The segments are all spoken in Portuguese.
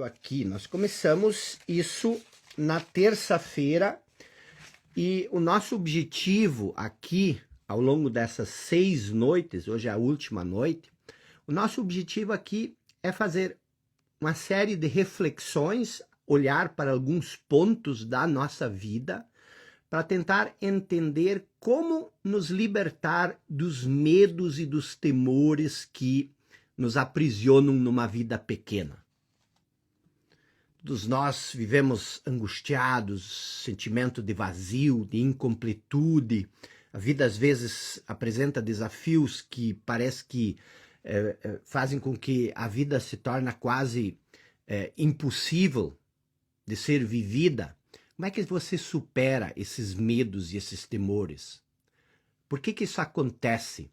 Aqui, nós começamos isso na terça-feira e o nosso objetivo aqui, ao longo dessas 6 noites, hoje é a última noite, o nosso objetivo aqui é fazer uma série de reflexões, olhar para alguns pontos da nossa vida, para tentar entender como nos libertar dos medos e dos temores que nos aprisionam numa vida pequena. Todos nós vivemos angustiados, sentimento de vazio, de incompletude. A vida às vezes apresenta desafios que parece que fazem com que a vida se torne quase impossível de ser vivida. Como é que você supera esses medos e esses temores? Por que isso acontece?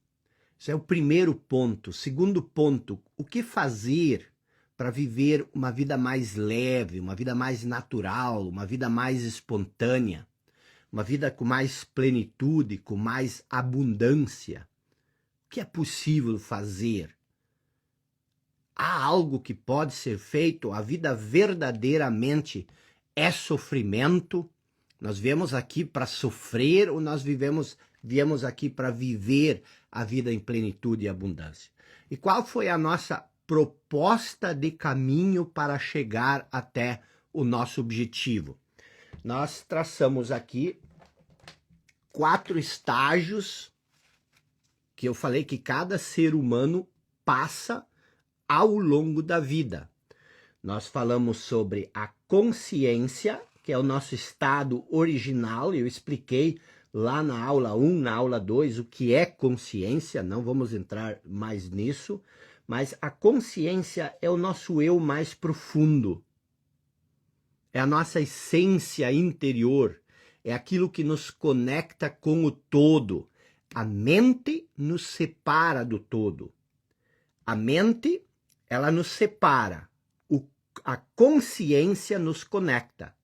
Esse é o primeiro ponto. Segundo ponto, o que fazer para viver uma vida mais leve, uma vida mais natural, uma vida mais espontânea, uma vida com mais plenitude, com mais abundância? O que é possível fazer? Há algo que pode ser feito? A vida verdadeiramente é sofrimento? Nós viemos aqui para sofrer ou nós viemos aqui para viver a vida em plenitude e abundância? E qual foi a nossa proposta de caminho para chegar até o nosso objetivo? Nós traçamos aqui 4 estágios que eu falei que cada ser humano passa ao longo da vida. Nós falamos sobre a consciência, que é o nosso estado original, e eu expliquei lá na aula 1, na aula 2, o que é consciência, não vamos entrar mais nisso, mas a consciência é o nosso eu mais profundo, é a nossa essência interior, é aquilo que nos conecta com o todo. A mente nos separa do todo. A mente, ela nos separa. A consciência nos conecta.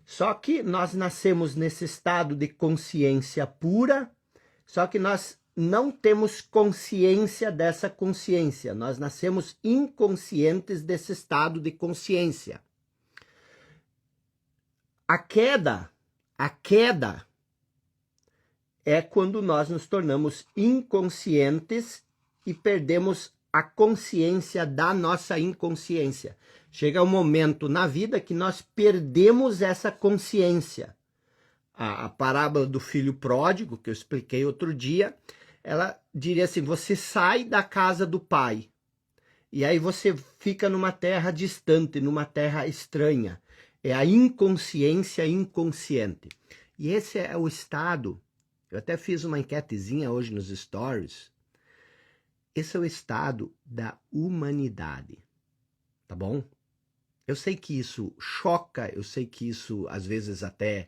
Só que nós nascemos nesse estado de consciência pura, só que nós não temos consciência dessa consciência. Nós nascemos inconscientes desse estado de consciência. A queda é quando nós nos tornamos inconscientes e perdemos a consciência da nossa inconsciência. Chega um momento na vida que nós perdemos essa consciência. A parábola do filho pródigo, que eu expliquei outro dia, ela diria assim: você sai da casa do pai, e aí você fica numa terra distante, numa terra estranha. É a inconsciência inconsciente. E esse é o estado, eu até fiz uma enquetezinha hoje nos stories, esse é o estado da humanidade, tá bom? Eu sei que isso choca, eu sei que isso às vezes até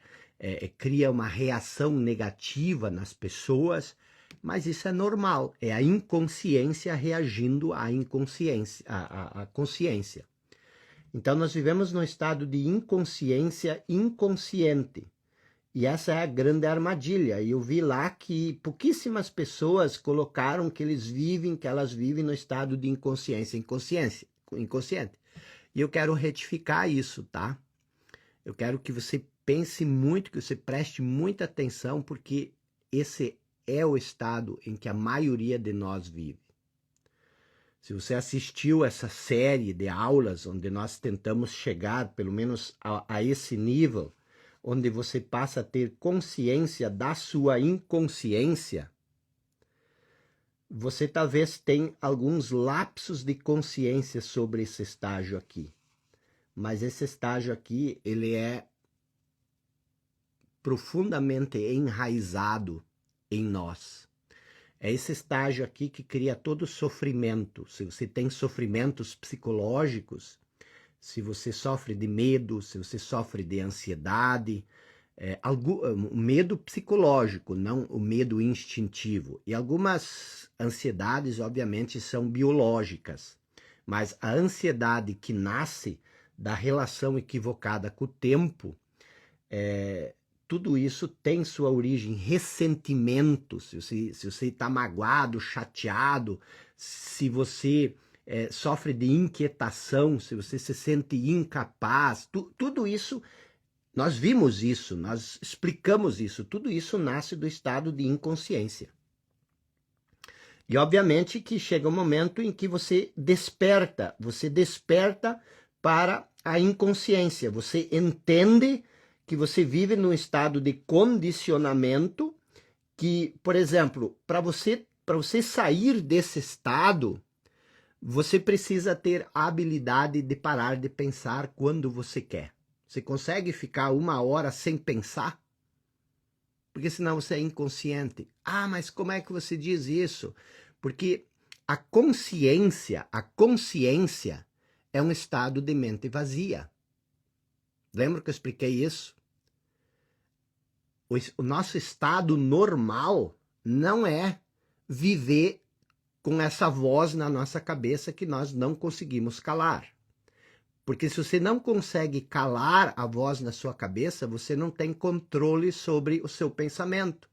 cria uma reação negativa nas pessoas, mas isso é normal, é a inconsciência reagindo à inconsciência, à consciência. Então nós vivemos num estado de inconsciência inconsciente. E essa é a grande armadilha. E eu vi lá que pouquíssimas pessoas colocaram que elas vivem no estado de inconsciente. E eu quero retificar isso, tá? Eu quero que você pense muito, que você preste muita atenção, porque esse é o estado em que a maioria de nós vive. Se você assistiu essa série de aulas onde nós tentamos chegar pelo menos a esse nível, onde você passa a ter consciência da sua inconsciência, você talvez tenha alguns lapsos de consciência sobre esse estágio aqui. Mas esse estágio aqui, ele é profundamente enraizado em nós. É esse estágio aqui que cria todo o sofrimento. Se você tem sofrimentos psicológicos, se você sofre de medo, se você sofre de ansiedade, medo psicológico, não o medo instintivo. E algumas ansiedades, obviamente, são biológicas, mas a ansiedade que nasce da relação equivocada com o tempo, tudo isso tem sua origem em ressentimento. Se você está magoado, chateado, se você sofre de inquietação, se você se sente incapaz, tudo isso, nós vimos isso, nós explicamos isso, tudo isso nasce do estado de inconsciência. E obviamente que chega um momento em que você desperta para a inconsciência, você entende que você vive num estado de condicionamento que, por exemplo, para você sair desse estado, você precisa ter a habilidade de parar de pensar quando você quer. Você consegue ficar 1 hora sem pensar? Porque senão você é inconsciente. Ah, mas como é que você diz isso? Porque a consciência é um estado de mente vazia. Lembra que eu expliquei isso? O nosso estado normal não é viver com essa voz na nossa cabeça que nós não conseguimos calar. Porque se você não consegue calar a voz na sua cabeça, você não tem controle sobre o seu pensamento.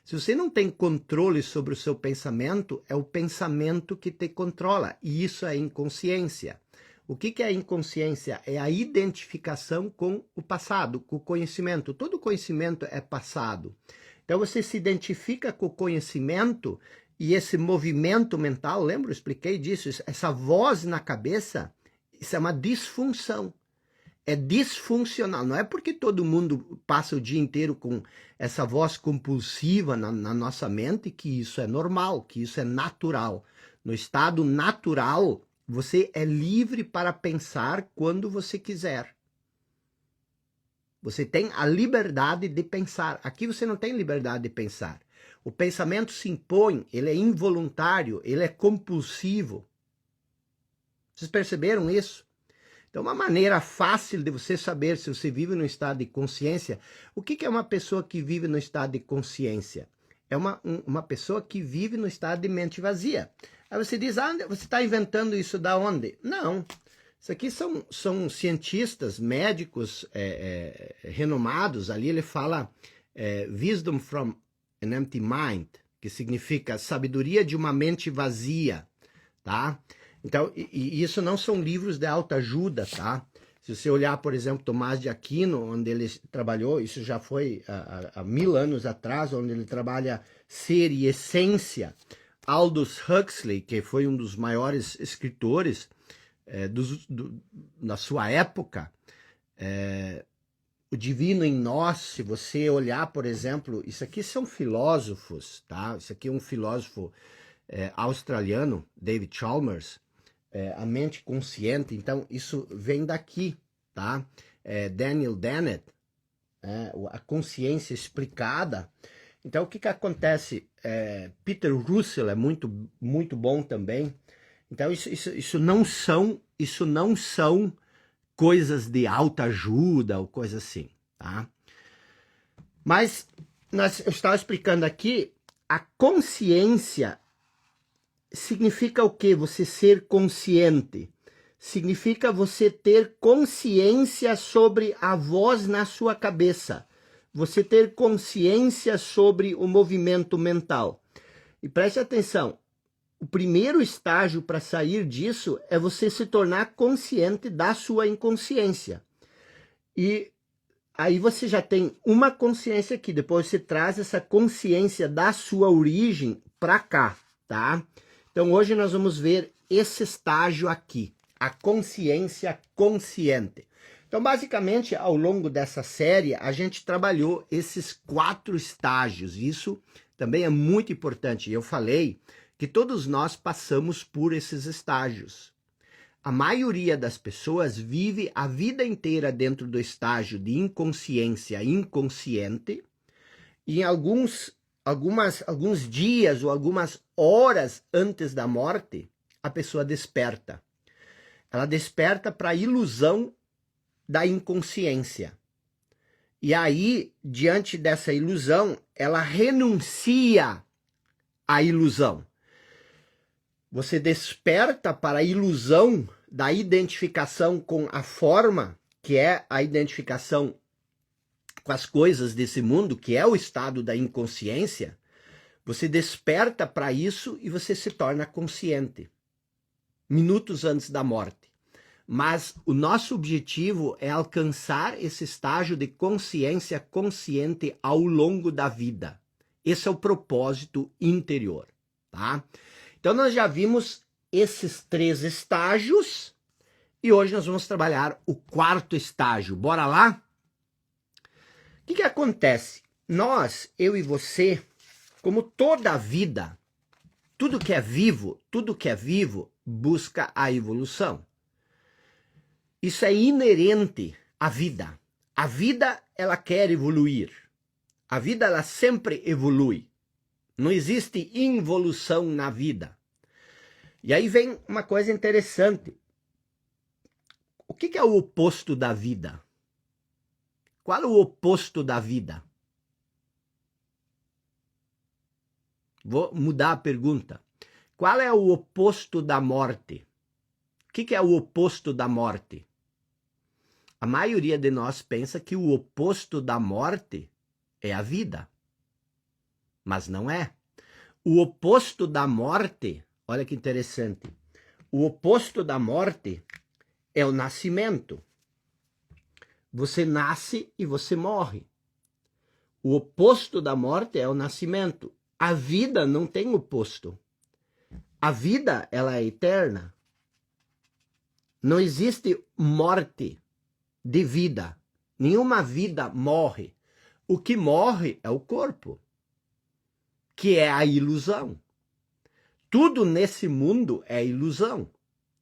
Se você não tem controle sobre o seu pensamento, é o pensamento que te controla. E isso é inconsciência. O que é inconsciência? É a identificação com o passado, com o conhecimento. Todo conhecimento é passado. Então você se identifica com o conhecimento e esse movimento mental, lembra? Eu expliquei disso. Essa voz na cabeça, isso é uma disfunção. É disfuncional. Não é porque todo mundo passa o dia inteiro com essa voz compulsiva na nossa mente que isso é normal, que isso é natural. No estado natural, você é livre para pensar quando você quiser. Você tem a liberdade de pensar. Aqui você não tem liberdade de pensar. O pensamento se impõe, ele é involuntário, ele é compulsivo. Vocês perceberam isso? Então, uma maneira fácil de você saber se você vive no estado de consciência, o que é uma pessoa que vive no estado de consciência? É uma pessoa que vive no estado de mente vazia. Aí você diz, você está inventando isso da onde? Não, isso aqui são cientistas, médicos renomados, ali ele fala wisdom from an empty mind, que significa sabedoria de uma mente vazia, tá? Então, e isso não são livros de autoajuda, tá? Se você olhar, por exemplo, Tomás de Aquino, onde ele trabalhou, isso já foi há 1000 anos atrás, onde ele trabalha ser e essência. Aldous Huxley, que foi um dos maiores escritores na sua época, o Divino em Nós, se você olhar, por exemplo, isso aqui são filósofos, tá? Isso aqui é um filósofo australiano, David Chalmers, a mente consciente, então isso vem daqui, tá? Daniel Dennett, a consciência explicada. Então o que acontece? Peter Russell é muito bom também. Então isso não são coisas de autoajuda ou coisa assim, tá? Mas eu estava explicando aqui, a consciência significa o quê? Você ser consciente. Significa você ter consciência sobre a voz na sua cabeça. Você ter consciência sobre o movimento mental. E preste atenção, o primeiro estágio para sair disso é você se tornar consciente da sua inconsciência. E aí você já tem uma consciência aqui, depois você traz essa consciência da sua origem para cá, tá? Então hoje nós vamos ver esse estágio aqui, a consciência consciente. Então basicamente ao longo dessa série a gente trabalhou esses 4 estágios, isso também é muito importante. Eu falei que todos nós passamos por esses estágios. A maioria das pessoas vive a vida inteira dentro do estágio de inconsciência inconsciente e em alguns dias ou algumas horas antes da morte, a pessoa desperta. Ela desperta para a ilusão da inconsciência. E aí, diante dessa ilusão, ela renuncia à ilusão. Você desperta para a ilusão da identificação com a forma, que é a identificação com as coisas desse mundo, que é o estado da inconsciência. Você desperta para isso e você se torna consciente. minutos antes da morte. Mas o nosso objetivo é alcançar esse estágio de consciência consciente ao longo da vida. Esse é o propósito interior, tá? Então nós já vimos esses 3 estágios e hoje nós vamos trabalhar o 4º estágio. Bora lá? O que acontece? Nós, eu e você, como toda a vida, tudo que é vivo, busca a evolução. Isso é inerente à vida. A vida, ela quer evoluir. A vida, ela sempre evolui. Não existe involução na vida. E aí vem uma coisa interessante. O que é o oposto da vida? Qual é o oposto da vida? Vou mudar a pergunta. Qual é o oposto da morte? O que é o oposto da morte? A maioria de nós pensa que o oposto da morte é a vida. Mas não é. O oposto da morte, olha que interessante. O oposto da morte é o nascimento. Você nasce e você morre. O oposto da morte é o nascimento. A vida não tem oposto. A vida, ela é eterna. Não existe morte de vida. Nenhuma vida morre. O que morre é o corpo, que é a ilusão. Tudo nesse mundo é ilusão.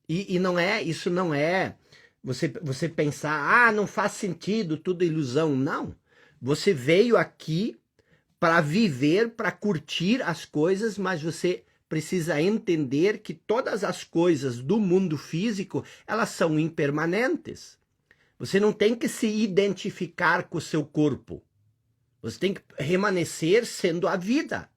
E não é, isso não é você pensar, não faz sentido, tudo é ilusão. Não. Você veio aqui para viver, para curtir as coisas, mas você precisa entender que todas as coisas do mundo físico, elas são impermanentes. Você não tem que se identificar com o seu corpo. Você tem que permanecer sendo a vida.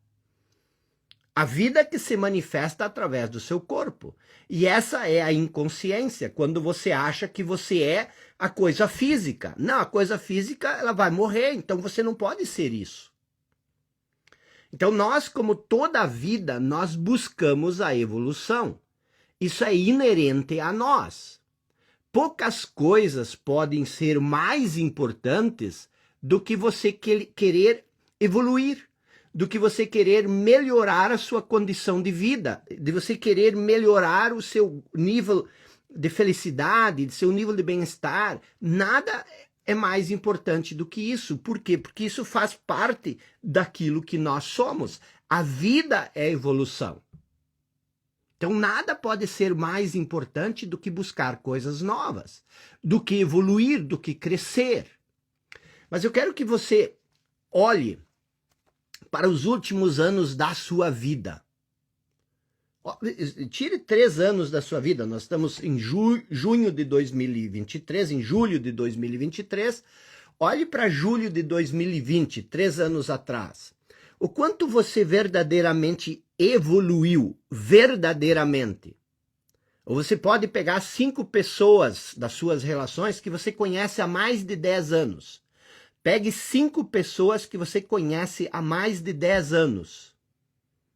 A vida que se manifesta através do seu corpo. E essa é a inconsciência, quando você acha que você é a coisa física. Não, a coisa física, ela vai morrer, então você não pode ser isso. Então nós, como toda a vida, nós buscamos a evolução. Isso é inerente a nós. Poucas coisas podem ser mais importantes do que você querer evoluir, do que você querer melhorar a sua condição de vida, de você querer melhorar o seu nível de felicidade, de seu nível de bem-estar. Nada é mais importante do que isso. Por quê? Porque isso faz parte daquilo que nós somos. A vida é evolução. Então nada pode ser mais importante do que buscar coisas novas, do que evoluir, do que crescer. Mas eu quero que você olhe para os últimos anos da sua vida. Tire 3 anos da sua vida. Nós estamos em junho de 2023, em julho de 2023. Olhe para julho de 2020, 3 anos atrás. O quanto você verdadeiramente evoluiu, verdadeiramente. Ou você pode pegar 5 pessoas das suas relações que você conhece há mais de 10 anos. Pegue 5 pessoas que você conhece há mais de 10 anos.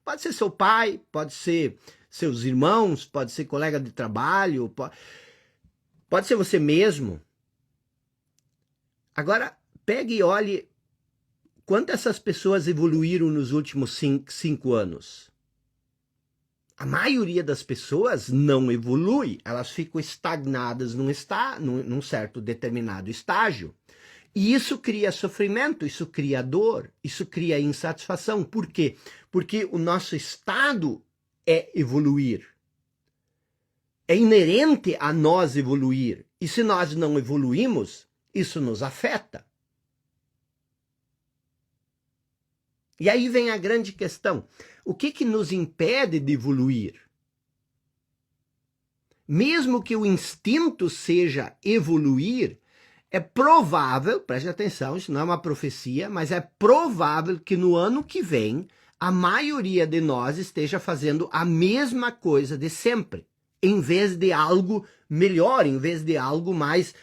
Pode ser seu pai, pode ser seus irmãos, pode ser colega de trabalho, pode ser você mesmo. Agora, pegue e olhe quanto essas pessoas evoluíram nos últimos 5 anos. A maioria das pessoas não evolui, elas ficam estagnadas num certo determinado estágio. E isso cria sofrimento, isso cria dor, isso cria insatisfação. Por quê? Porque o nosso estado é evoluir. É inerente a nós evoluir. E se nós não evoluímos, isso nos afeta. E aí vem a grande questão. O que nos impede de evoluir? Mesmo que o instinto seja evoluir, é provável, preste atenção, isso não é uma profecia, mas é provável que no ano que vem a maioria de nós esteja fazendo a mesma coisa de sempre, em vez de algo melhor, em vez de algo mais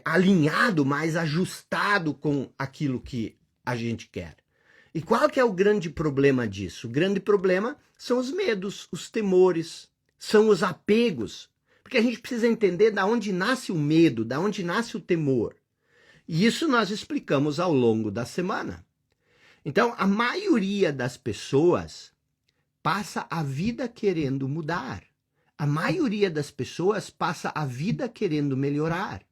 alinhado, mais ajustado com aquilo que a gente quer. E qual que é o grande problema disso? O grande problema são os medos, os temores, são os apegos. Porque a gente precisa entender da onde nasce o medo, da onde nasce o temor. E isso nós explicamos ao longo da semana. Então, a maioria das pessoas passa a vida querendo mudar. A maioria das pessoas passa a vida querendo melhorar.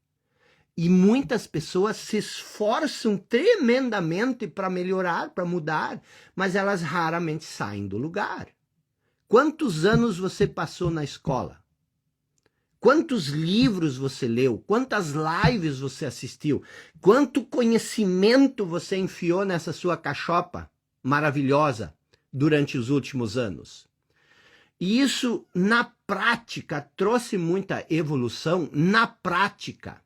E muitas pessoas se esforçam tremendamente para melhorar, para mudar, mas elas raramente saem do lugar. Quantos anos você passou na escola? Quantos livros você leu? Quantas lives você assistiu? Quanto conhecimento você enfiou nessa sua cachopa maravilhosa durante os últimos anos? E isso, na prática, trouxe muita evolução na prática.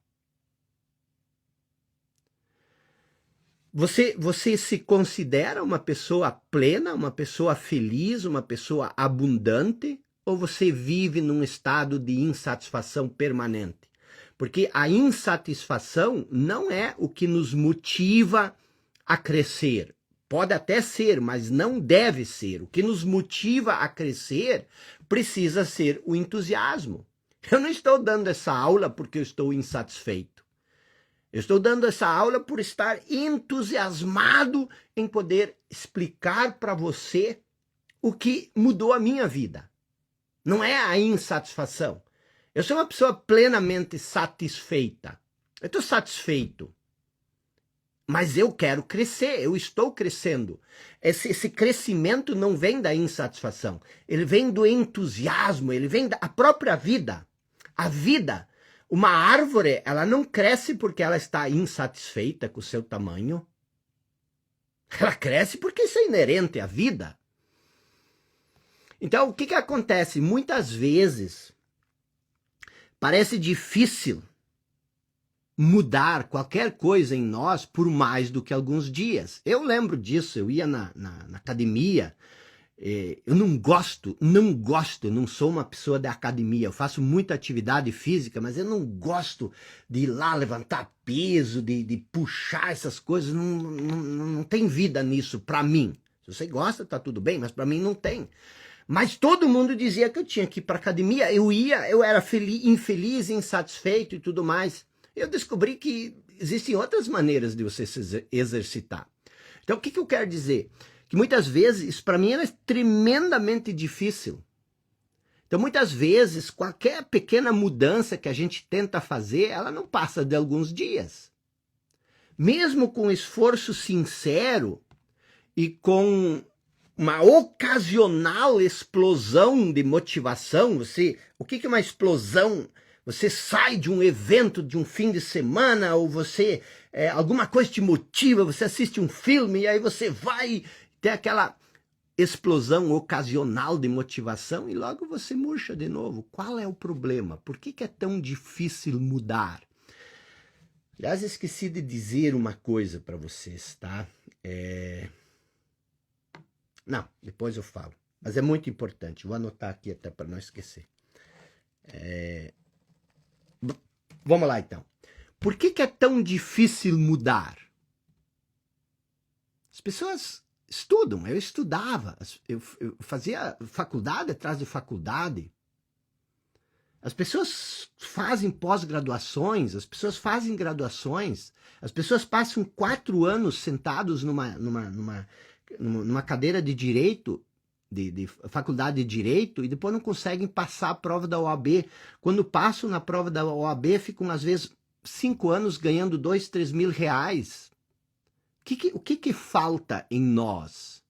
Você se considera uma pessoa plena, uma pessoa feliz, uma pessoa abundante? Ou você vive num estado de insatisfação permanente? Porque a insatisfação não é o que nos motiva a crescer. Pode até ser, mas não deve ser. O que nos motiva a crescer precisa ser o entusiasmo. Eu não estou dando essa aula porque eu estou insatisfeito. Eu estou dando essa aula por estar entusiasmado em poder explicar para você o que mudou a minha vida. Não é a insatisfação. Eu sou uma pessoa plenamente satisfeita. Eu estou satisfeito. Mas eu quero crescer, eu estou crescendo. Esse crescimento não vem da insatisfação. Ele vem do entusiasmo, ele vem da própria vida. A vida, uma árvore, ela não cresce porque ela está insatisfeita com o seu tamanho. Ela cresce porque isso é inerente à vida. Então, o que acontece? Muitas vezes, parece difícil mudar qualquer coisa em nós por mais do que alguns dias. Eu lembro disso, eu ia na academia, eu não gosto, não sou uma pessoa da academia, eu faço muita atividade física, mas eu não gosto de ir lá levantar peso, de puxar essas coisas, não tem vida nisso para mim. Se você gosta, tá tudo bem, mas para mim não tem. Mas todo mundo dizia que eu tinha que ir para academia, eu era infeliz, insatisfeito e tudo mais. Eu descobri que existem outras maneiras de você se exercitar. Então, o que eu quero dizer? Que muitas vezes, isso para mim era tremendamente difícil. Então, muitas vezes, qualquer pequena mudança que a gente tenta fazer, ela não passa de alguns dias. Mesmo com esforço sincero e com uma ocasional explosão de motivação, o que é uma explosão? Você sai de um evento, de um fim de semana, ou você, alguma coisa te motiva, você assiste um filme e aí você vai ter aquela explosão ocasional de motivação e logo você murcha de novo. Qual é o problema? Por que é tão difícil mudar? Aliás, esqueci de dizer uma coisa para vocês, tá? Não, depois eu falo. Mas é muito importante. Vou anotar aqui até para não esquecer. Vamos lá, então. Por que é tão difícil mudar? As pessoas estudam. Eu estudava. Eu fazia faculdade atrás de faculdade. As pessoas fazem pós-graduações. As pessoas fazem graduações. As pessoas passam 4 anos sentados numa cadeira de direito, de faculdade de direito, e depois não conseguem passar a prova da OAB. Quando passam na prova da OAB, ficam às vezes 5 anos ganhando 2, 3 mil reais. O que falta em nós?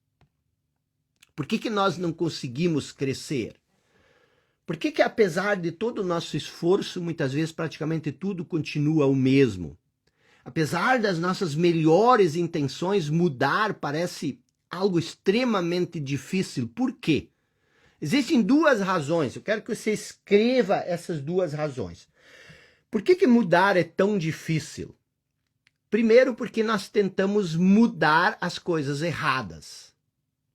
Por que nós não conseguimos crescer? Por que apesar de todo o nosso esforço, muitas vezes praticamente tudo continua o mesmo? Apesar das nossas melhores intenções, mudar parece algo extremamente difícil. Por quê? Existem 2 razões. Eu quero que você escreva essas 2 razões. Por que mudar é tão difícil? Primeiro, porque nós tentamos mudar as coisas erradas.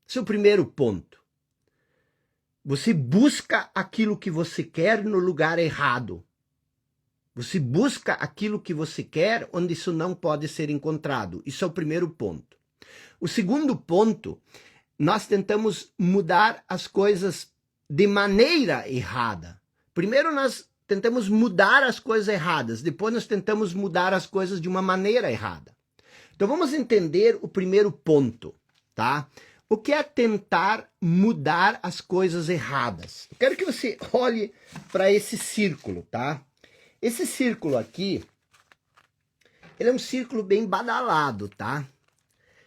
Esse é o primeiro ponto. Você busca aquilo que você quer no lugar errado. Você busca aquilo que você quer onde isso não pode ser encontrado. Isso é o primeiro ponto. O segundo ponto, nós tentamos mudar as coisas de maneira errada. Primeiro nós tentamos mudar as coisas erradas, depois nós tentamos mudar as coisas de uma maneira errada. Então vamos entender o primeiro ponto, tá? O que é tentar mudar as coisas erradas? Eu quero que você olhe para esse círculo, tá? Esse círculo aqui, ele é um círculo bem badalado, tá?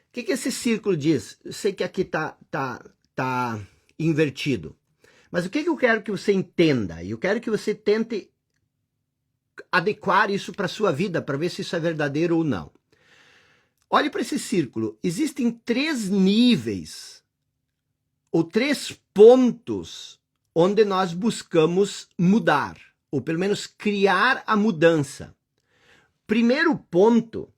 O que esse círculo diz? Eu sei que aqui tá invertido. Mas o que eu quero que você entenda? Eu quero que você tente adequar isso para a sua vida, para ver se isso é verdadeiro ou não. Olhe para esse círculo. Existem 3 níveis, ou 3 pontos, onde nós buscamos mudar, ou pelo menos criar a mudança. Primeiro ponto,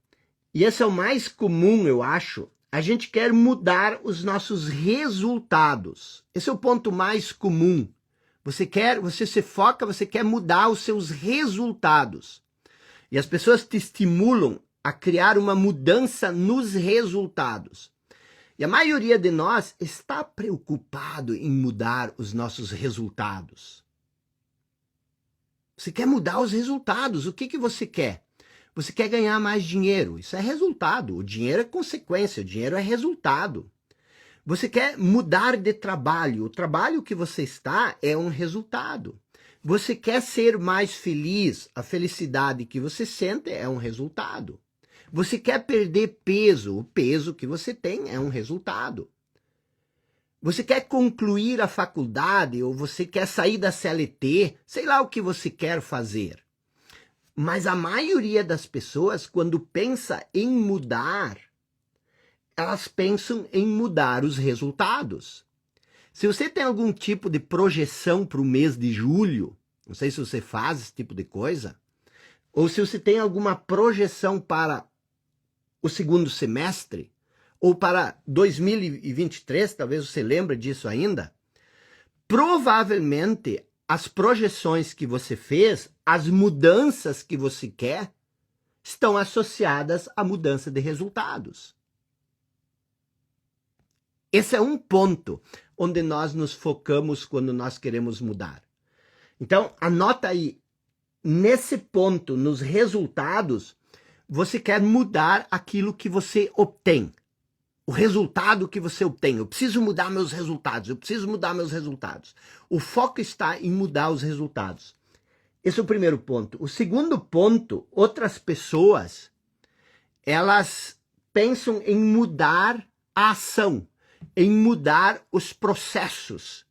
e esse é o mais comum, eu acho, a gente quer mudar os nossos resultados. Esse é o ponto mais comum. Você se foca, você quer mudar os seus resultados. E as pessoas te estimulam a criar uma mudança nos resultados. E a maioria de nós está preocupado em mudar os nossos resultados. Você quer mudar os resultados. O que você quer? Você quer ganhar mais dinheiro. Isso é resultado. O dinheiro é consequência. O dinheiro é resultado. Você quer mudar de trabalho. O trabalho que você está é um resultado. Você quer ser mais feliz. A felicidade que você sente é um resultado. Você quer perder peso. O peso que você tem é um resultado. Você quer concluir a faculdade ou você quer sair da CLT. Sei lá o que você quer fazer. Mas a maioria das pessoas, quando pensa em mudar, elas pensam em mudar os resultados. Se você tem algum tipo de projeção para o mês de julho, não sei se você faz esse tipo de coisa, ou se você tem alguma projeção para o segundo semestre, ou para 2023, talvez você lembre disso ainda, provavelmente as projeções que você fez, as mudanças que você quer, estão associadas à mudança de resultados. Esse é um ponto onde nós nos focamos quando nós queremos mudar. Então, anota aí, nesse ponto, nos resultados, você quer mudar aquilo que você obtém. O resultado que você obtém. Eu preciso mudar meus resultados. Eu preciso mudar meus resultados. O foco está em mudar os resultados. Esse é o primeiro ponto. O segundo ponto, outras pessoas, elas pensam em mudar a ação, em mudar os processos.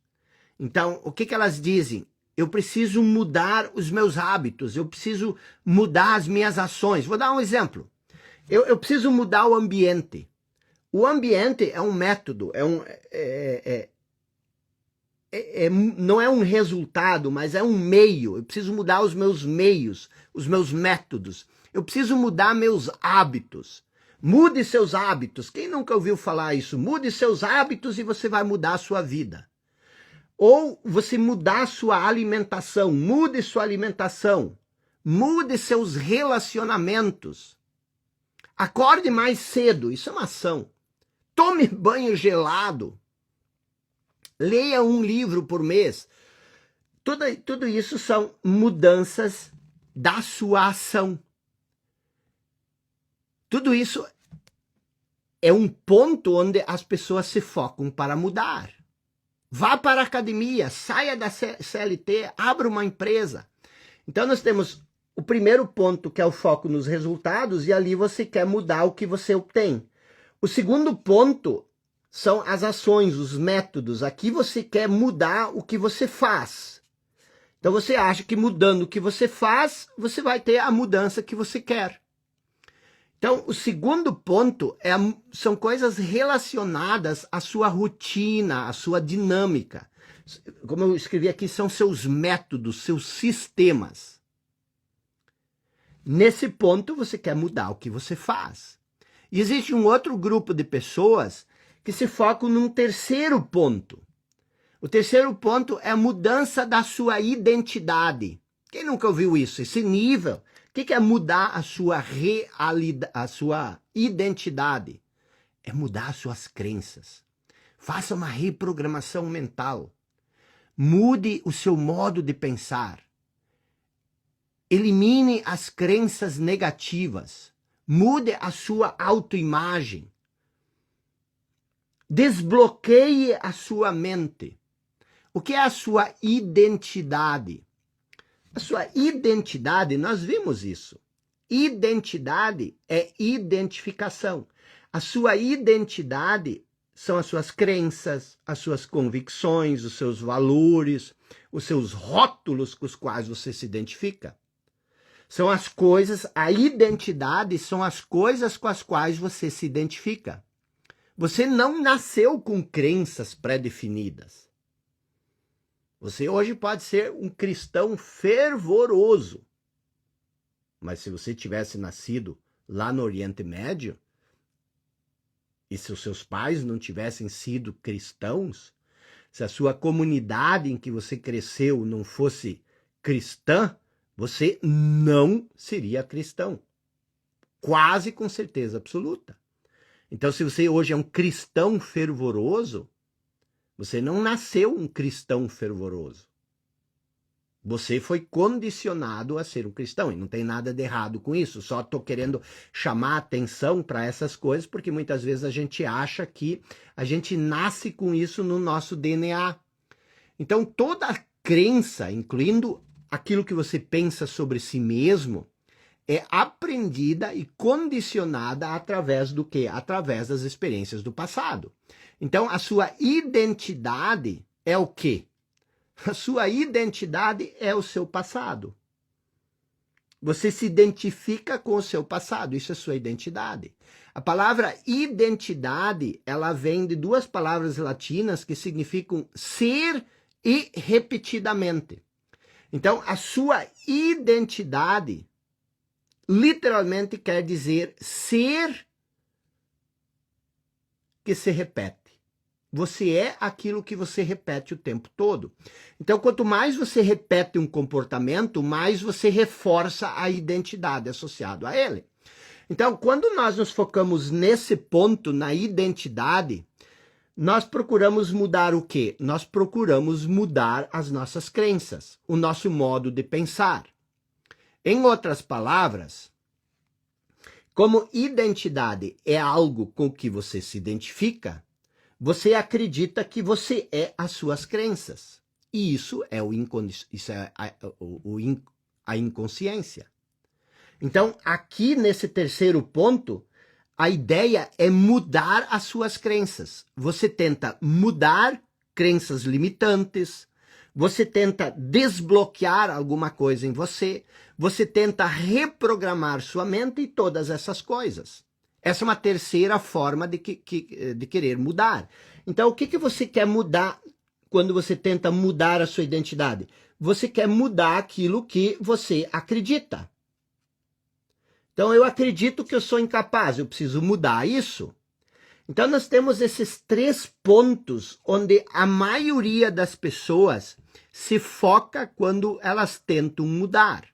Então, o que elas dizem? Eu preciso mudar os meus hábitos, eu preciso mudar as minhas ações. Vou dar um exemplo. Eu preciso mudar o ambiente. O ambiente é um método, não é um resultado, mas é um meio. Eu preciso mudar os meus meios, os meus métodos. Eu preciso mudar meus hábitos. Mude seus hábitos. Quem nunca ouviu falar isso? Mude seus hábitos e você vai mudar a sua vida. Ou você mudar a sua alimentação. Mude sua alimentação. Mude seus relacionamentos. Acorde mais cedo. Isso é uma ação. Tome banho gelado. Leia um livro por mês. Tudo isso são mudanças da sua ação. Tudo isso é um ponto onde as pessoas se focam para mudar. Vá para a academia, saia da CLT, abra uma empresa. Então nós temos o primeiro ponto, que é o foco nos resultados, e ali você quer mudar o que você obtém. O segundo ponto são as ações, os métodos. Aqui você quer mudar o que você faz. Então você acha que mudando o que você faz, você vai ter a mudança que você quer. Então, o segundo ponto são coisas relacionadas à sua rotina, à sua dinâmica. Como eu escrevi aqui, são seus métodos, seus sistemas. Nesse ponto, você quer mudar o que você faz. E existe um outro grupo de pessoas que se focam num terceiro ponto. O terceiro ponto é a mudança da sua identidade. Quem nunca ouviu isso? Esse nível. O que é mudar a sua realidade, a sua identidade? É mudar as suas crenças. Faça uma reprogramação mental. Mude o seu modo de pensar. Elimine as crenças negativas. Mude a sua autoimagem. Desbloqueie a sua mente. O que é a sua identidade? A sua identidade, nós vimos isso. Identidade é identificação. A sua identidade são as suas crenças, as suas convicções, os seus valores, os seus rótulos com os quais você se identifica. São as coisas, a identidade são as coisas com as quais você se identifica. Você não nasceu com crenças pré-definidas. Você hoje pode ser um cristão fervoroso. Mas se você tivesse nascido lá no Oriente Médio, e se os seus pais não tivessem sido cristãos, se a sua comunidade em que você cresceu não fosse cristã, você não seria cristão. Quase com certeza absoluta. Então, se você hoje é um cristão fervoroso, você não nasceu um cristão fervoroso. Você foi condicionado a ser um cristão, e não tem nada de errado com isso. Só estou querendo chamar atenção para essas coisas, porque muitas vezes a gente acha que a gente nasce com isso no nosso DNA. Então, toda crença, incluindo aquilo que você pensa sobre si mesmo, é aprendida e condicionada através do quê? Através das experiências do passado. Então, a sua identidade é o quê? A sua identidade é o seu passado. Você se identifica com o seu passado, isso é sua identidade. A palavra identidade, ela vem de duas palavras latinas que significam ser e repetidamente. Então, a sua identidade literalmente quer dizer ser que se repete. Você é aquilo que você repete o tempo todo. Então, quanto mais você repete um comportamento, mais você reforça a identidade associada a ele. Então, quando nós nos focamos nesse ponto, na identidade, nós procuramos mudar o quê? Nós procuramos mudar as nossas crenças, o nosso modo de pensar. Em outras palavras, como identidade é algo com que você se identifica, você acredita que você é as suas crenças. E isso é, a inconsciência. Então, aqui nesse terceiro ponto, a ideia é mudar as suas crenças. Você tenta mudar crenças limitantes, você tenta desbloquear alguma coisa em você, você tenta reprogramar sua mente e todas essas coisas. Essa é uma terceira forma de querer mudar. Então, o que você quer mudar quando você tenta mudar a sua identidade? Você quer mudar aquilo que você acredita. Então, eu acredito que eu sou incapaz, eu preciso mudar isso. Então, nós temos esses três pontos onde a maioria das pessoas se foca quando elas tentam mudar.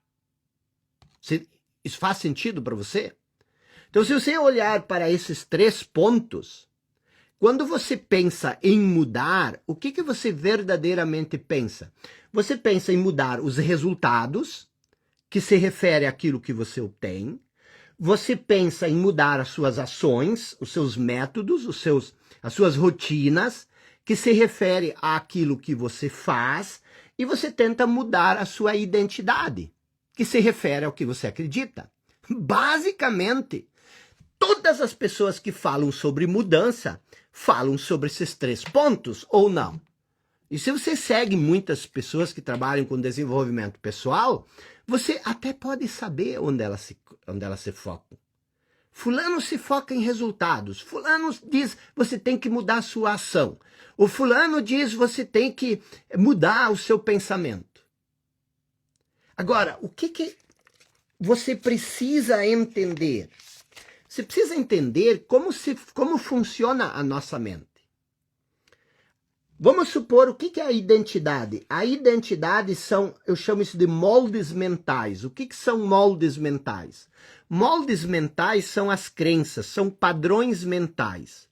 Isso faz sentido para você? Então, se você olhar para esses três pontos, quando você pensa em mudar, o que você verdadeiramente pensa? Você pensa em mudar os resultados, que se refere àquilo que você obtém. Você pensa em mudar as suas ações, os seus métodos, as suas rotinas, que se refere àquilo que você faz. E você tenta mudar a sua identidade, que se refere ao que você acredita. Basicamente, todas as pessoas que falam sobre mudança falam sobre esses três pontos ou não? E se você segue muitas pessoas que trabalham com desenvolvimento pessoal, você até pode saber onde elas se focam. Fulano se foca em resultados. Fulano diz você tem que mudar a sua ação. O fulano diz você tem que mudar o seu pensamento. Agora, o que você precisa entender? Você precisa entender como funciona a nossa mente. Vamos supor, o que é a identidade? A identidade são, eu chamo isso de moldes mentais. O que são moldes mentais? Moldes mentais são as crenças, são padrões mentais.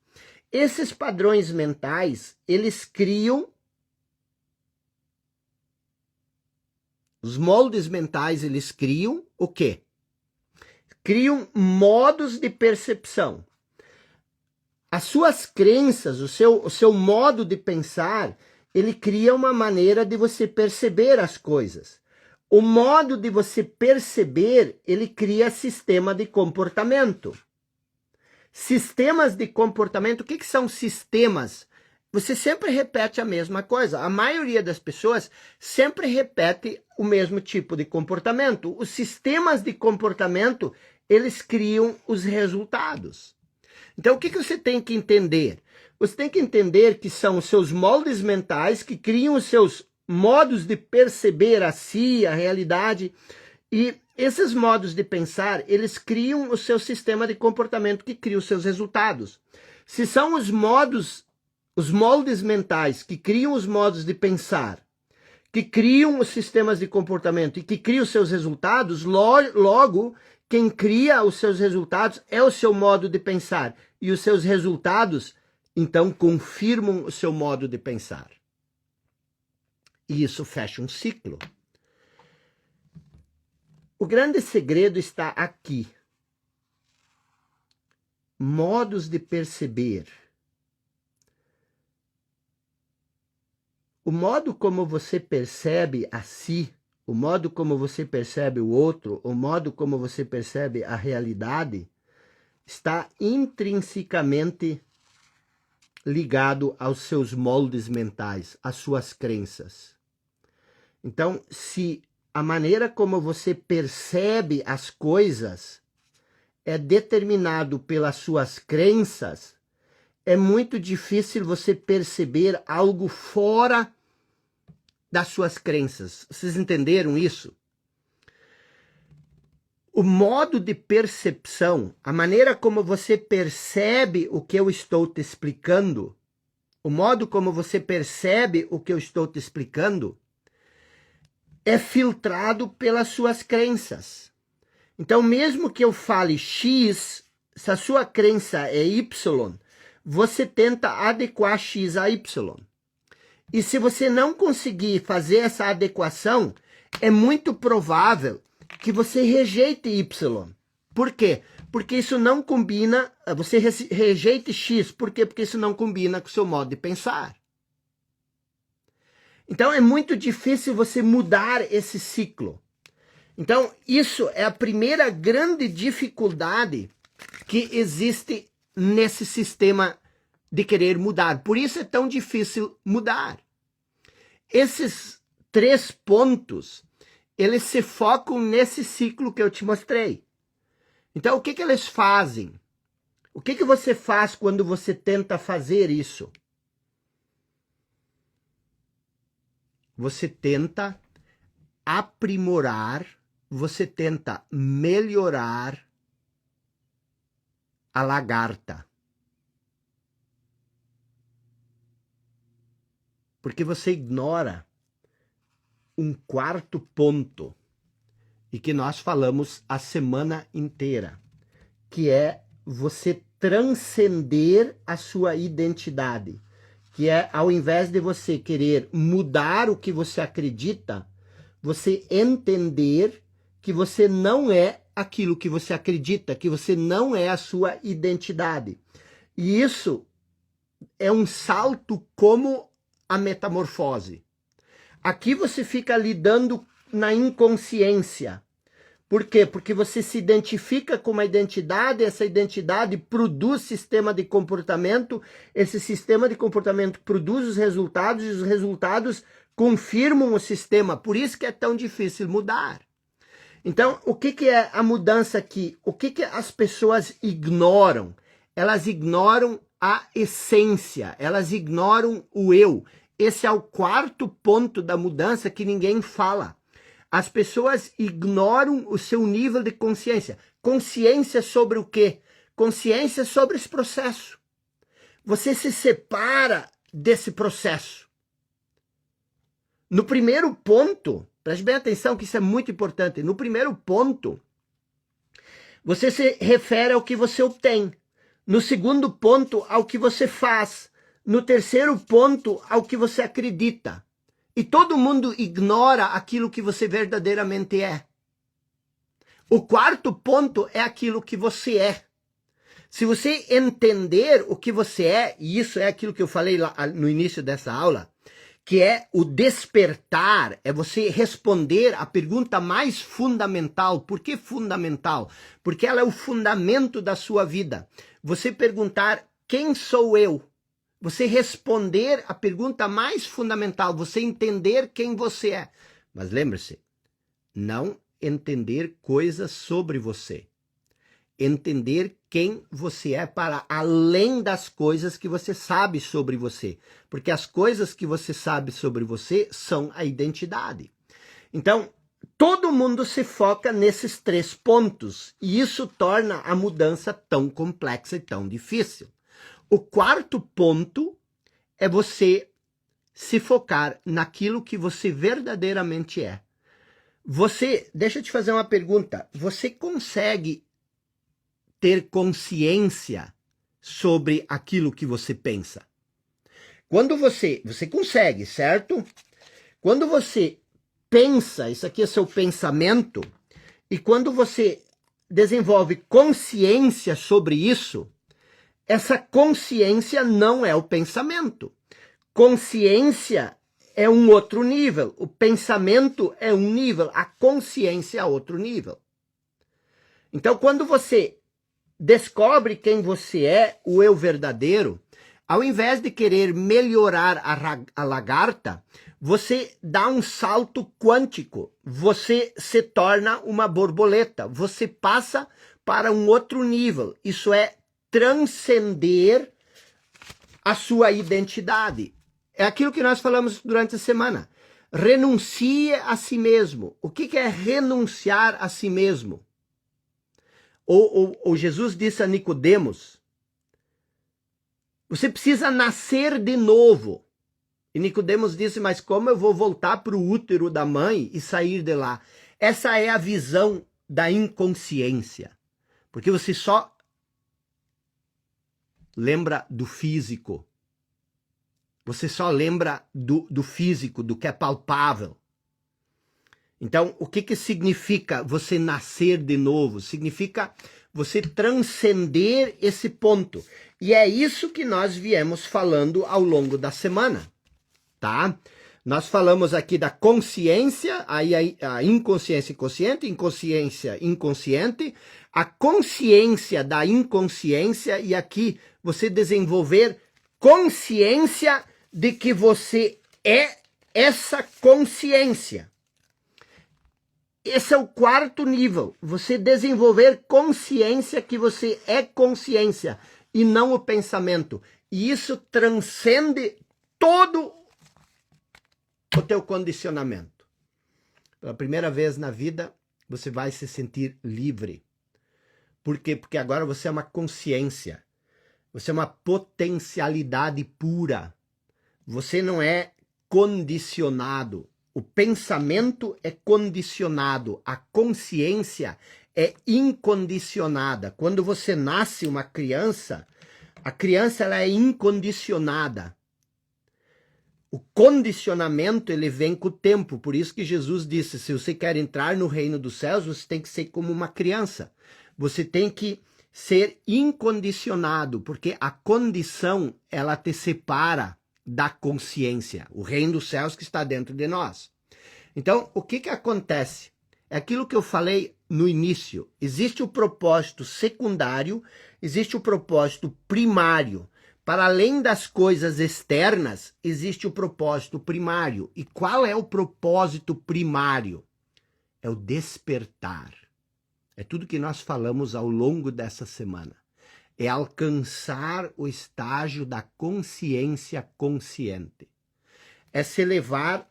Esses padrões mentais, eles criam Os moldes mentais, eles criam o quê? Criam modos de percepção. As suas crenças, o seu modo de pensar, ele cria uma maneira de você perceber as coisas. O modo de você perceber, ele cria sistema de comportamento. Sistemas de comportamento, o que são sistemas? Você sempre repete a mesma coisa. A maioria das pessoas sempre repete o mesmo tipo de comportamento. Os sistemas de comportamento, eles criam os resultados. Então, o que você tem que entender? Você tem que entender que são os seus moldes mentais que criam os seus modos de perceber a si, a realidade. E esses modos de pensar, eles criam o seu sistema de comportamento que cria os seus resultados. Se são os moldes mentais que criam os modos de pensar, que criam os sistemas de comportamento e que criam os seus resultados, logo, quem cria os seus resultados é o seu modo de pensar. E os seus resultados, então, confirmam o seu modo de pensar. E isso fecha um ciclo. O grande segredo está aqui. Modos de perceber. O modo como você percebe a si, o modo como você percebe o outro, o modo como você percebe a realidade, está intrinsecamente ligado aos seus moldes mentais, às suas crenças. Então, se a maneira como você percebe as coisas é determinado pelas suas crenças, é muito difícil você perceber algo fora das suas crenças. Vocês entenderam isso? O modo de percepção, a maneira como você percebe o que eu estou te explicando, o modo como você percebe o que eu estou te explicando, é filtrado pelas suas crenças. Então, mesmo que eu fale X, se a sua crença é Y, você tenta adequar X a Y. E se você não conseguir fazer essa adequação, é muito provável que você rejeite Y. Por quê? Porque isso não combina, você rejeite X. Por quê? Porque isso não combina com o seu modo de pensar. Então, é muito difícil você mudar esse ciclo. Então, isso é a primeira grande dificuldade que existe nesse sistema de querer mudar. Por isso é tão difícil mudar. Esses 3 pontos, eles se focam nesse ciclo que eu te mostrei. Então, o que eles fazem? O que você faz quando você tenta fazer isso? Você tenta aprimorar, você tenta melhorar a lagarta. Porque você ignora um 4º ponto e que nós falamos a semana inteira, que é você transcender a sua identidade, que é ao invés de você querer mudar o que você acredita, você entender que você não é aquilo que você acredita, que você não é a sua identidade. E isso é um salto como a metamorfose. Aqui você fica lidando na inconsciência. Por quê? Porque você se identifica com uma identidade, essa identidade produz sistema de comportamento, esse sistema de comportamento produz os resultados, e os resultados confirmam o sistema. Por isso que é tão difícil mudar. Então, o que é a mudança aqui? O que as pessoas ignoram? Elas ignoram a essência, elas ignoram o eu. Esse é o 4º ponto da mudança que ninguém fala. As pessoas ignoram o seu nível de consciência. Consciência sobre o quê? Consciência sobre esse processo. Você se separa desse processo. No primeiro ponto, preste bem atenção que isso é muito importante. No primeiro ponto, você se refere ao que você obtém. No segundo ponto, ao que você faz. No terceiro ponto, ao que você acredita. E todo mundo ignora aquilo que você verdadeiramente é. O quarto ponto é aquilo que você é. Se você entender o que você é, e isso é aquilo que eu falei lá no início dessa aula, que é o despertar, é você responder a pergunta mais fundamental. Por que fundamental? Porque ela é o fundamento da sua vida. Você perguntar, quem sou eu? Você responder a pergunta mais fundamental, você entender quem você é. Mas lembre-se, não entender coisas sobre você. Entender quem você é para além das coisas que você sabe sobre você. Porque as coisas que você sabe sobre você são a identidade. Então, todo mundo se foca nesses 3 pontos. E isso torna a mudança tão complexa e tão difícil. O quarto ponto é você se focar naquilo que você verdadeiramente é. Deixa eu te fazer uma pergunta. Você consegue ter consciência sobre aquilo que você pensa? Quando você consegue, certo? Quando você pensa, isso aqui é seu pensamento, e quando você desenvolve consciência sobre isso, essa consciência não é o pensamento. Consciência é um outro nível. O pensamento é um nível. A consciência é outro nível. Então, quando você descobre quem você é, o eu verdadeiro, ao invés de querer melhorar a lagarta, você dá um salto quântico. Você se torna uma borboleta. Você passa para um outro nível. Isso é transcender a sua identidade. É aquilo que nós falamos durante a semana. Renuncie a si mesmo. O que é renunciar a si mesmo? Ou Jesus disse a Nicodemos, você precisa nascer de novo. E Nicodemos disse, mas como eu vou voltar para o útero da mãe e sair de lá? Essa é a visão da inconsciência. Porque você só lembra do físico. Você só lembra do físico, do que é palpável. Então, o que significa você nascer de novo? Significa você transcender esse ponto. E é isso que nós viemos falando ao longo da semana, tá? Nós falamos aqui da consciência, aí a inconsciência inconsciente, inconsciência inconsciente, a consciência da inconsciência, e aqui você desenvolver consciência de que você é essa consciência. Esse é o quarto nível. Você desenvolver consciência que você é consciência e não o pensamento. E isso transcende todo o teu condicionamento. Pela primeira vez na vida, você vai se sentir livre. Por quê? Porque agora você é uma consciência. Você é uma potencialidade pura. Você não é condicionado. O pensamento é condicionado. A consciência é incondicionada. Quando você nasce uma criança, a criança ela é incondicionada. O condicionamento ele vem com o tempo. Por isso que Jesus disse, se você quer entrar no reino dos céus, você tem que ser como uma criança. Você tem que ser incondicionado, porque a condição ela te separa da consciência, o reino dos céus que está dentro de nós. Então, o que acontece? É aquilo que eu falei no início. Existe o propósito secundário, existe o propósito primário. Para além das coisas externas, existe o propósito primário. E qual é o propósito primário? É o despertar. É tudo que nós falamos ao longo dessa semana. É alcançar o estágio da consciência consciente. É se elevar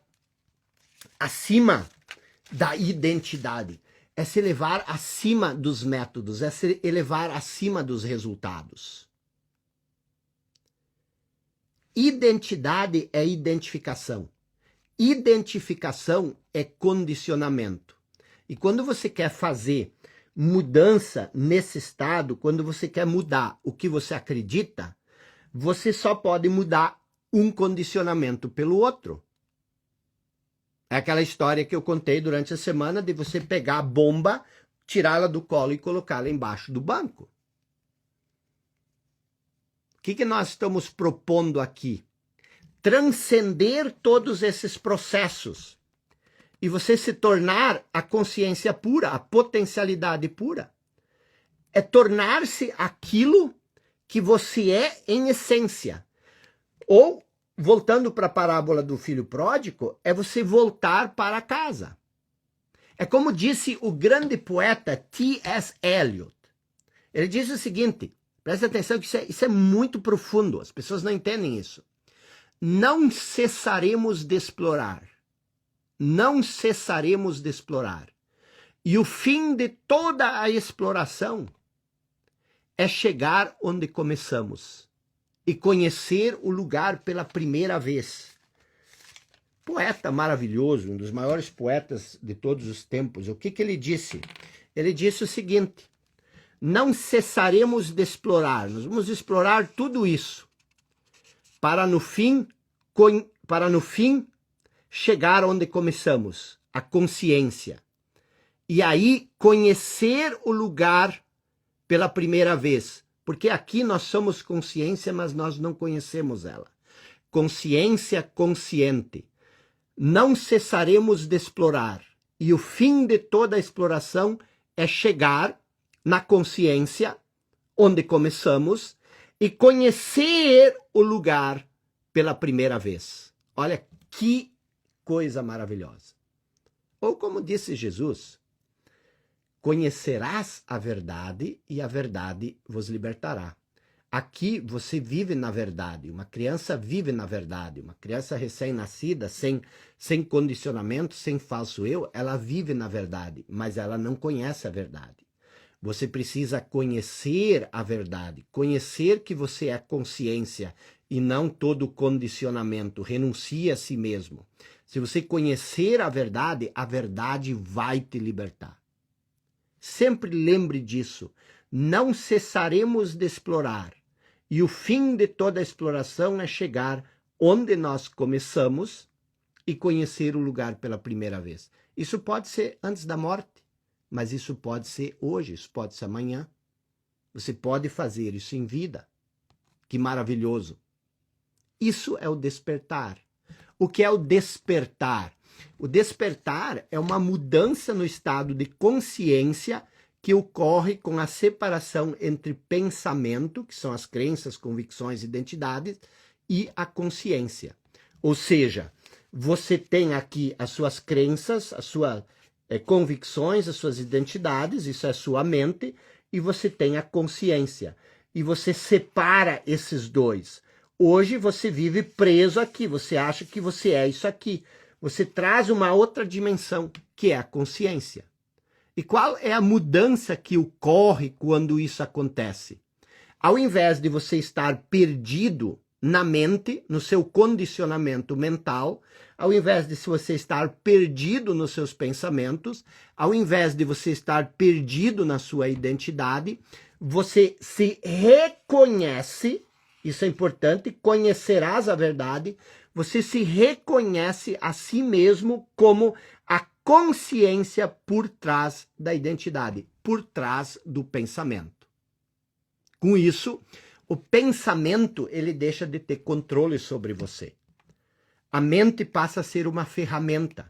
acima da identidade. É se elevar acima dos métodos. É se elevar acima dos resultados. Identidade é identificação. Identificação é condicionamento. E quando você quer fazer mudança nesse estado, quando você quer mudar o que você acredita, você só pode mudar um condicionamento pelo outro. É aquela história que eu contei durante a semana de você pegar a bomba, tirá-la do colo e colocá-la embaixo do banco. O que nós estamos propondo aqui? Transcender todos esses processos e você se tornar a consciência pura, a potencialidade pura. É tornar-se aquilo que você é em essência. Ou, voltando para a parábola do filho pródigo, é você voltar para casa. É como disse o grande poeta T.S. Eliot. Ele disse o seguinte, presta atenção que isso é muito profundo, as pessoas não entendem isso. Não cessaremos de explorar. Não cessaremos de explorar. E o fim de toda a exploração é chegar onde começamos e conhecer o lugar pela primeira vez. Poeta maravilhoso, um dos maiores poetas de todos os tempos, o que ele disse? Ele disse o seguinte, não cessaremos de explorar, nós vamos explorar tudo isso, para no fim chegar onde começamos, a consciência. E aí conhecer o lugar pela primeira vez, porque aqui nós somos consciência, mas nós não conhecemos ela. Consciência consciente. Não cessaremos de explorar. E o fim de toda a exploração é chegar na consciência, onde começamos, e conhecer o lugar pela primeira vez. Olha que coisa maravilhosa. Ou como disse Jesus, conhecerás a verdade e a verdade vos libertará. Aqui você vive na verdade, uma criança vive na verdade, uma criança recém-nascida, sem condicionamento, sem falso eu, ela vive na verdade, mas ela não conhece a verdade. Você precisa conhecer a verdade, conhecer que você é consciência e não todo condicionamento, renuncie a si mesmo. Se você conhecer a verdade vai te libertar. Sempre lembre disso, não cessaremos de explorar. E o fim de toda a exploração é chegar onde nós começamos e conhecer o lugar pela primeira vez. Isso pode ser antes da morte, mas isso pode ser hoje, isso pode ser amanhã. Você pode fazer isso em vida. Que maravilhoso. Isso é o despertar. O que é o despertar? O despertar é uma mudança no estado de consciência que ocorre com a separação entre pensamento, que são as crenças, convicções, identidades, e a consciência. Ou seja, você tem aqui as suas crenças, as suas convicções, as suas identidades, isso é a sua mente, e você tem a consciência. E você separa esses dois. Hoje você vive preso aqui, você acha que você é isso aqui. Você traz uma outra dimensão, que é a consciência. E qual é a mudança que ocorre quando isso acontece? Ao invés de você estar perdido na mente, no seu condicionamento mental, ao invés de você estar perdido nos seus pensamentos, ao invés de você estar perdido na sua identidade, você se reconhece, isso é importante, conhecerás a verdade, você se reconhece a si mesmo como a consciência por trás da identidade, por trás do pensamento. Com isso, o pensamento ele deixa de ter controle sobre você. A mente passa a ser uma ferramenta.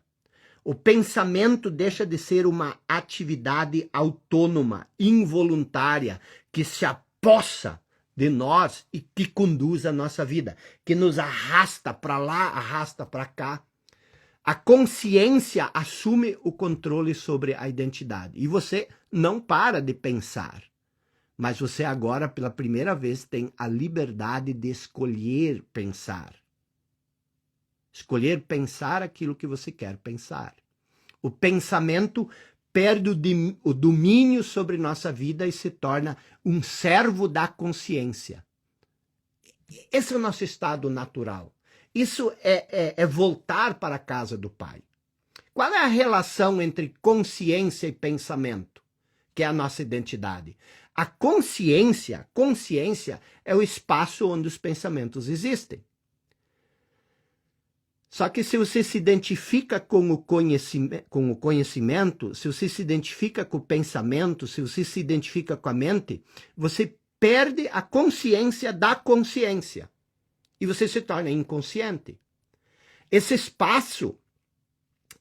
O pensamento deixa de ser uma atividade autônoma, involuntária, que se apossa de nós e que conduz a nossa vida, que nos arrasta para lá, arrasta para cá. A consciência assume o controle sobre a identidade. E você não para de pensar. Mas você agora, pela primeira vez, tem a liberdade de escolher pensar. Escolher pensar aquilo que você quer pensar. O pensamento perde o domínio sobre nossa vida e se torna um servo da consciência. Esse é o nosso estado natural. Isso é voltar para a casa do Pai. Qual é a relação entre consciência e pensamento, que é a nossa identidade? A consciência é o espaço onde os pensamentos existem. Só que se você se identifica com o conhecimento, se você se identifica com o pensamento, se você se identifica com a mente, você perde a consciência da consciência. E você se torna inconsciente. Esse espaço,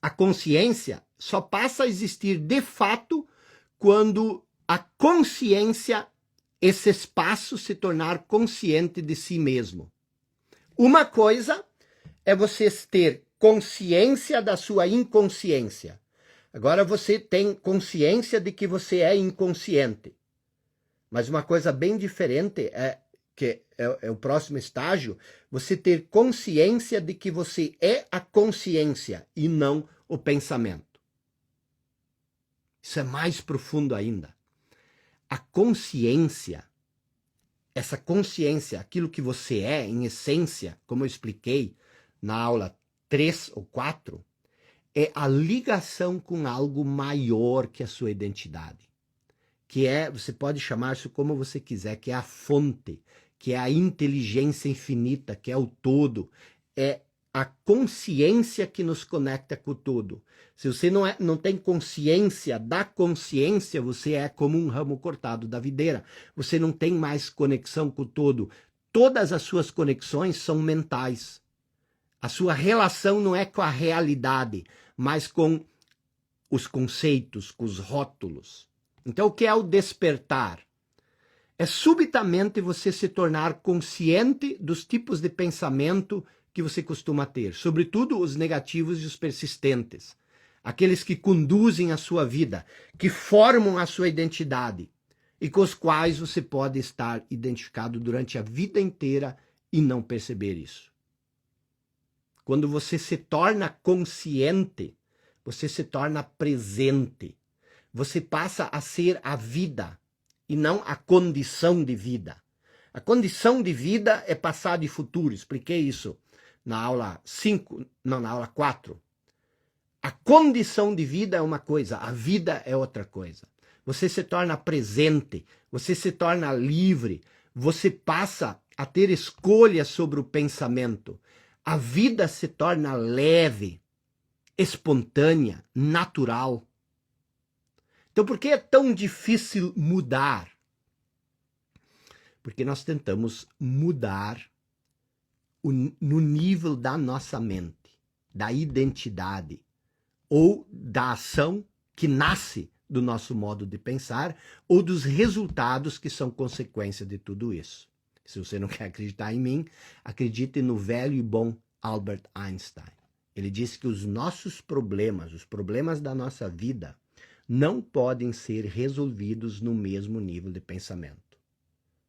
a consciência, só passa a existir de fato quando a consciência, esse espaço, se tornar consciente de si mesmo. Uma coisa é você ter consciência da sua inconsciência. Agora você tem consciência de que você é inconsciente. Mas uma coisa bem diferente é o próximo estágio, você ter consciência de que você é a consciência e não o pensamento. Isso é mais profundo ainda. A consciência, essa consciência, aquilo que você é em essência, como eu expliquei na aula 3 ou 4, é a ligação com algo maior que a sua identidade. Que é, você pode chamar isso como você quiser, que é a fonte, que é a inteligência infinita, que é o todo, é a consciência que nos conecta com o todo. Se você não tem consciência da consciência, você é como um ramo cortado da videira. Você não tem mais conexão com o todo. Todas as suas conexões são mentais. A sua relação não é com a realidade, mas com os conceitos, com os rótulos. Então, o que é o despertar? É subitamente você se tornar consciente dos tipos de pensamento que você costuma ter, sobretudo os negativos e os persistentes, aqueles que conduzem a sua vida, que formam a sua identidade e com os quais você pode estar identificado durante a vida inteira e não perceber isso. Quando você se torna consciente, você se torna presente. Você passa a ser a vida e não a condição de vida. A condição de vida é passado e futuro. Expliquei isso na aula 5, não, na aula 4. A condição de vida é uma coisa, a vida é outra coisa. Você se torna presente, você se torna livre, você passa a ter escolha sobre o pensamento. A vida se torna leve, espontânea, natural. Então, por que é tão difícil mudar? Porque nós tentamos mudar no nível da nossa mente, da identidade, ou da ação que nasce do nosso modo de pensar, ou dos resultados que são consequência de tudo isso. Se você não quer acreditar em mim, acredite no velho e bom Albert Einstein. Ele disse que os nossos problemas, os problemas da nossa vida, não podem ser resolvidos no mesmo nível de pensamento.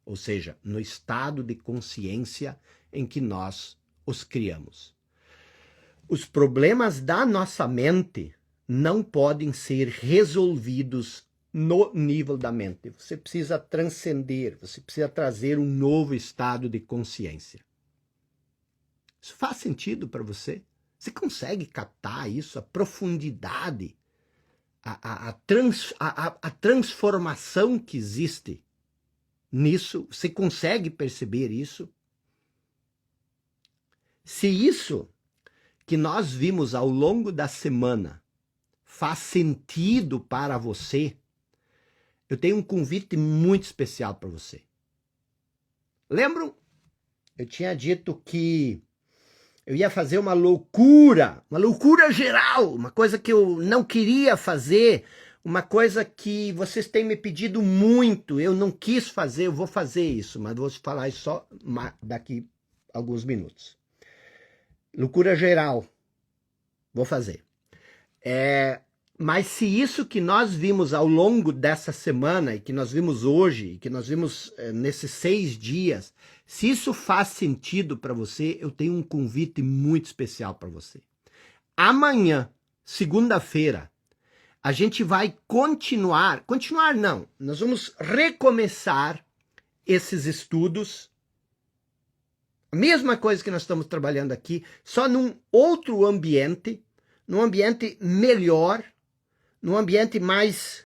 Ou seja, no estado de consciência em que nós os criamos. Os problemas da nossa mente não podem ser resolvidos no nível da mente. Você precisa transcender, você precisa trazer um novo estado de consciência. Isso faz sentido para você? Você consegue captar isso, a profundidade, a transformação que existe nisso? Você consegue perceber isso? Se isso que nós vimos ao longo da semana faz sentido para você, eu tenho um convite muito especial para você. Lembram? Eu tinha dito que eu ia fazer uma loucura geral, uma coisa que eu não queria fazer, uma coisa que vocês têm me pedido muito, eu não quis fazer, eu vou fazer isso, mas vou falar isso só daqui a alguns minutos. Loucura geral, vou fazer. Mas se isso que nós vimos ao longo dessa semana, e que nós vimos hoje, e que nós vimos nesses 6 dias, se isso faz sentido para você, eu tenho um convite muito especial para você. Amanhã, segunda-feira, a gente vai continuar não, nós vamos recomeçar esses estudos, a mesma coisa que nós estamos trabalhando aqui, só num outro ambiente, num ambiente melhor, num ambiente mais